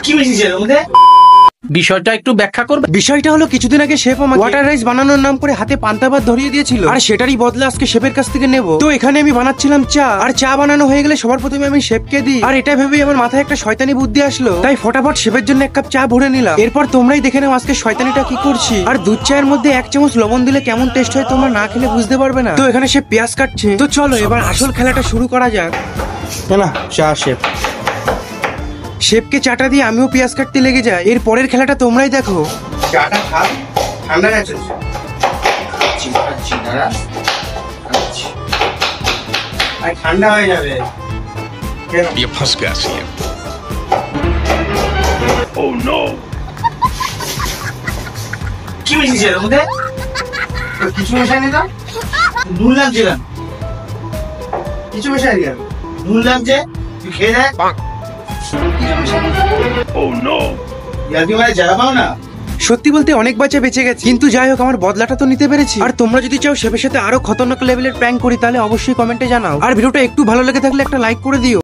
কি মিশিয়েছে এর মধ্যে? বিষয়টা একটু ব্যাখ্যা করবে? বিষয়টা হলো কিছুদিন আগে শেফ আমাকে ওয়াটার রাইস বানানোর নাম করে হাতে পান্তা ভাত ধরিয়ে দিয়েছিল, আর সেটারই বদলা আজকে শেফের কাছ থেকে নেব। তো এখানে আমি বানাচ্ছিলাম চা, আর চা বানানো হয়ে গেলে সবার প্রথমে আমি শেফকে দিই। আর এটা ভেবেই আমার মাথায় একটা শয়তানি বুদ্ধি আসলো, তাই ফটাফট শেফের জন্য এক কাপ চা ভরে নিলাম। এরপর তোমরাই দেখে নাও আজকে শয়তানিটা কি করছি। আর দুধ চায়ের মধ্যে 1 চামচ লবণ দিলে কেমন টেস্ট হয় তোমরা না খেলে বুঝতে পারবে না। তো এখানে শেফ পেঁয়াজ কাটছে, তো চলো এবার আসল খেলাটা শুরু করা যাক। না চা শেফ। শেফকে চাটা দিয়ে আমিও পেঁয়াজ কাটতে লেগে যাই। এর পরের খেলাটা তোমরাই দেখো। চাটা খা, ঠান্ডা গেছে। ঠান্ডা হয়ে যাবে। ये फंस गया सी। Oh no. কি মিশিয়েছে এর মধ্যে? কিছু মেশায়নি তো? নুন লাগছে কেন? কিছু মেশায়নি কেন? নুন লাগছে, তুই খেয়ে দেখ। Oh no. ইয়ার্কি মারে জায়গা পাও না? সত্যি বলতে অনেক বাচ্চা বেঁচে গেছে, কিন্তু যাই হোক আমার বদলাটা তো নিতে পেরেছি। আর তোমরা যদি চাও শেফের সাথে আরো খতরনাক লেভেলের প্র্যাঙ্ক করি তাহলে অবশ্যই কমেন্টে জানাও। আর ভিডিওটা একটু ভালো লেগে থাকলে একটা লাইক করে দিও।